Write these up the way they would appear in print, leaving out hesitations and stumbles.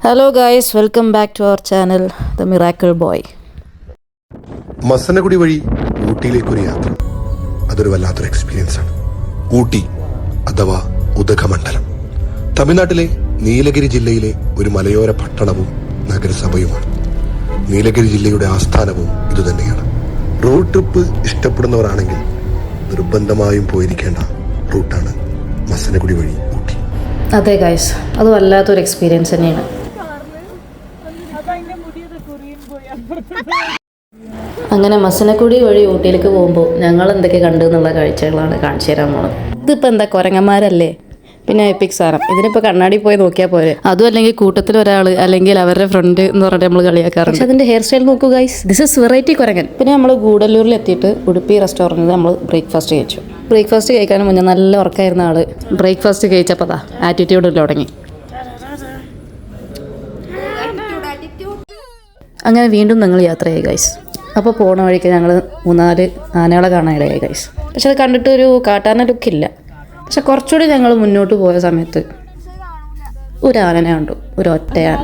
Hello guys, welcome back to our channel, The Miracle Boy. Masinagudi വഴി ഊട്ടിയിലേക്കൊരു യാത്ര, അതൊരു വല്ലാത്തൊരു എക്സ്പീരിയൻസ് ആണ്. ഊട്ടി അഥവാ ഉദകമണ്ഡലം തമിഴ്നാട്ടിലെ നീലഗിരി ജില്ലയിലെ ഒരു മലയോര പട്ടണവും നഗരസഭയുമാണ്. നീലഗിരി ജില്ലയുടെ ആസ്ഥാനവും ഇതുതന്നെയാണ്. റോഡ് ട്രിപ്പ് ഇഷ്ടപ്പെടുന്നവരാണെങ്കിൽ നിർബന്ധമായും പോയിരിക്കേണ്ട റൂട്ടാണ് മസനഗുഡി വഴി ഊട്ടി. അതെ ഗൈസ്, അത് വല്ലാത്തൊരു എക്സ്പീരിയൻസ് തന്നെയാണ്. അങ്ങനെ മസനഗുഡി വഴി ഊട്ടിയിലേക്ക് പോകുമ്പോൾ ഞങ്ങൾ എന്തൊക്കെ കണ്ടു എന്നുള്ള കാഴ്ചകളാണ് കാണിച്ചു തരാൻ പോണത്. ഇതിപ്പോൾ എന്താ കുരങ്ങന്മാരല്ലേ, പിന്നെ എപ്പിക് സാധനം. ഇതിനിപ്പോൾ കണ്ണാടി പോയി നോക്കിയാൽ പോരെ. അതും അല്ലെങ്കിൽ കൂട്ടത്തിൽ ഒരാൾ അല്ലെങ്കിൽ അവരുടെ ഫ്രണ്ട് എന്ന് പറഞ്ഞിട്ട് നമ്മൾ കളിയാക്കാറുണ്ട്. പക്ഷെ അതിൻ്റെ ഹെയർ സ്റ്റൈൽ നോക്കൂ ഗൈസ്, ദിസ് ഇസ് വെറൈറ്റി കുരങ്ങൻ. പിന്നെ നമ്മൾ ഗൂഡല്ലൂരിൽ എത്തിയിട്ട് ഉടുപ്പി റെസ്റ്റോറൻറ്റിൽ നമ്മൾ ബ്രേക്ക്ഫാസ്റ്റ് കഴിച്ചു. ബ്രേക്ക്ഫാസ്റ്റ് കഴിക്കാനും മുന്നേ നല്ല ഉറക്കമായിരുന്ന ആൾ ബ്രേക്ക്ഫാസ്റ്റ് കഴിച്ചപ്പോൾ ആറ്റിറ്റ്യൂഡ് തുടങ്ങി. അങ്ങനെ വീണ്ടും ഞങ്ങൾ യാത്ര ചെയ്യും ഗൈസ്. അപ്പോൾ പോണ വഴിക്ക് ഞങ്ങൾ 3-4 ആനകളെ കാണാനിടയായി ഗൈസ്. പക്ഷെ അത് കണ്ടിട്ട് ഒരു കാട്ടാന ലുക്കില്ല. പക്ഷെ കുറച്ചുകൂടി ഞങ്ങൾ മുന്നോട്ട് പോയ സമയത്ത് ഒരു ആനനെ കണ്ടു, ഒരു ഒറ്റയാന.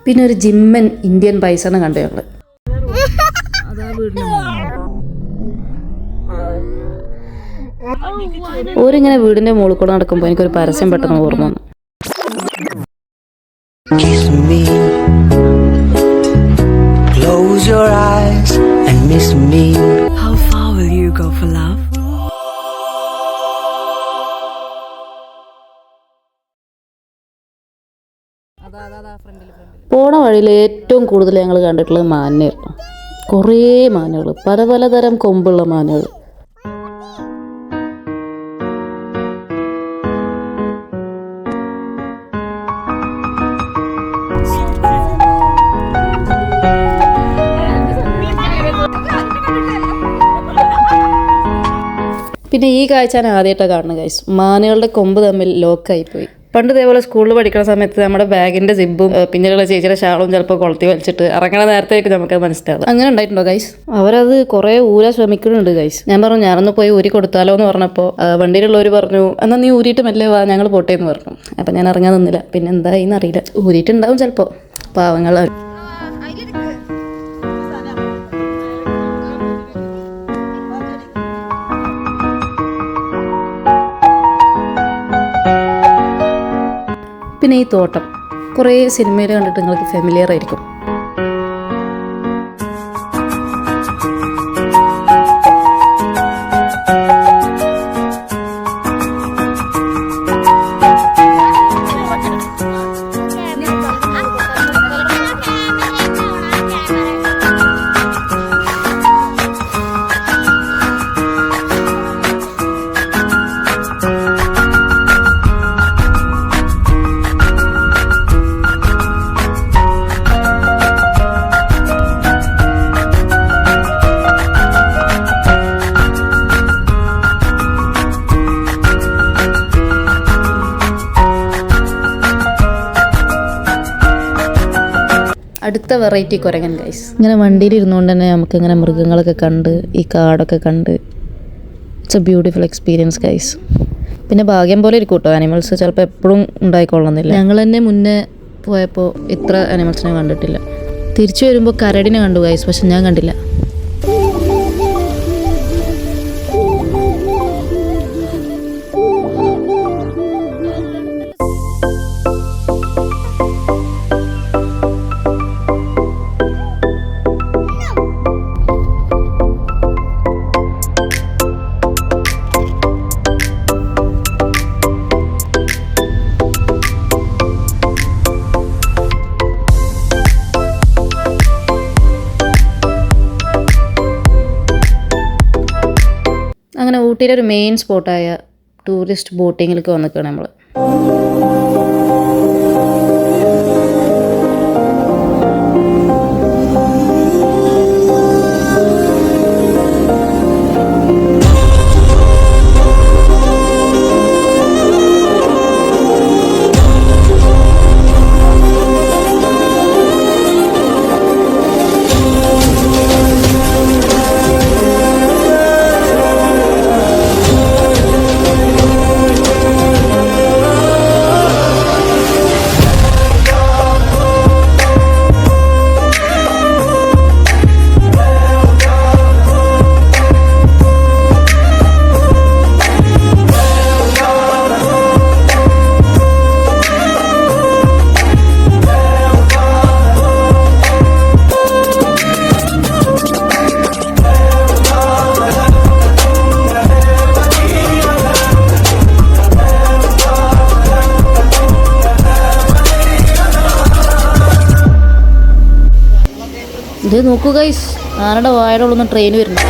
പിന്നെ ഒരു ജിമ്മൻ ഇന്ത്യൻ പൈസനെ കണ്ടു ഞങ്ങൾ. ഓരിങ്ങനെ വീടിന്റെ മുകളിൽ കൂടെ നടക്കുമ്പോൾ എനിക്കൊരു പരസ്യം പെട്ടെന്ന് ഓർമ്മ വന്നു. Close your eyes and miss me. How far will you go for love? പോണ വഴിയിൽ ഏറ്റവും കൂടുതൽ ഞങ്ങൾ കണ്ടിട്ടുള്ളത് മാനായിരുന്നു. കുറേ മാനുകൾ, പല പലതരം കൊമ്പുള്ള മാനുകൾ. പിന്നെ ഈ കാഴ്ച ഞാൻ ആദ്യമായിട്ടാണ് കാണുന്നത് ഗൈസ്. മാനുകളുടെ കൊമ്പ് തമ്മിൽ ലോക്കായിപ്പോയി. പണ്ട് ഇതേപോലെ സ്കൂളിൽ പഠിക്കുന്ന സമയത്ത് നമ്മുടെ ബാഗിൻ്റെ സിബും പിന്നിലുള്ള ചേച്ചിയുടെ ഷാളും ചിലപ്പോൾ കൊളുത്തി വലിച്ചിട്ട് ഇറങ്ങണ നേരത്തേക്ക് നമുക്കത് മനസ്സിലാവും. അങ്ങനെ ഉണ്ടായിട്ടുണ്ടോ ഗൈസ്? അവരത് കുറേ ഊരാൻ ശ്രമിക്കുന്നുണ്ട് ഗൈസ്. ഞാൻ പറഞ്ഞു ഞാനൊന്ന് പോയി ഊരി കൊടുത്താലോ എന്ന് പറഞ്ഞപ്പോൾ വണ്ടിയിലുള്ളവർ പറഞ്ഞു എന്നാൽ നീ ഊരിയിട്ട് മെല്ലെ വാ, ഞങ്ങൾ പോട്ടെ എന്ന് പറഞ്ഞു. അപ്പം ഞാൻ ഇറങ്ങാൻ നിന്നില്ല. പിന്നെ എന്തായിന്ന് അറിയില്ല, ഊരിയിട്ടുണ്ടാവും ചിലപ്പോൾ. പാവങ്ങൾ. പിന്നെ ഈ തോട്ടം കുറേ സിനിമയിൽ കണ്ടിട്ട് നിങ്ങൾക്ക് ഫെമിലിയർ ആയിരിക്കും. അടുത്ത വെറൈറ്റി കുരങ്ങൻ ഗൈസ്. ഇങ്ങനെ വണ്ടിയിൽ ഇരുന്നുകൊണ്ട് തന്നെ നമുക്കിങ്ങനെ മൃഗങ്ങളൊക്കെ കണ്ട് ഈ കാടൊക്കെ കണ്ട് it's A beautiful experience guys. പിന്നെ ഭാഗ്യം പോലെ ഇരിക്കും കേട്ടോ, ആനിമൽസ് ചിലപ്പോൾ എപ്പോഴും ഉണ്ടായിക്കൊള്ളുന്നില്ല. ഞങ്ങൾ തന്നെ മുന്നേ പോയപ്പോൾ ഇത്ര ആനിമൽസിനെ കണ്ടിട്ടില്ല. തിരിച്ചു വരുമ്പോൾ കരടിനെ കണ്ടു ഗൈസ്, പക്ഷെ ഞാൻ കണ്ടില്ല. അങ്ങനെ ഊട്ടിയിലെ ഒരു മെയിൻ സ്പോട്ടായ ടൂറിസ്റ്റ് ബോട്ടിങ്ങിലേക്ക് വന്നിരിക്കുകയാണ് നമ്മൾ. ഇത് നോക്കൂ ഗൈസ്, ആനയുടെ വായുടെ ഉള്ളിൽ നിന്ന് ട്രെയിൻ വരുന്നു.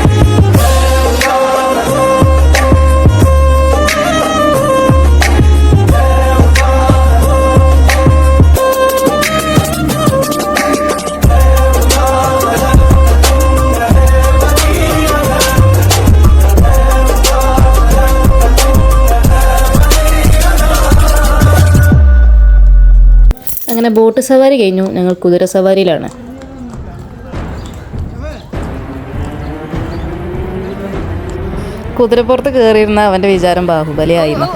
അങ്ങനെ ബോട്ട് സവാരി കഴിഞ്ഞു. ഞങ്ങൾ കുതിര സവാരിയിലാണ്. കുതിരപ്പുറത്ത് കയറിയിരുന്ന അവൻ്റെ വിചാരം ബാഹുബലി ആയിരുന്നു.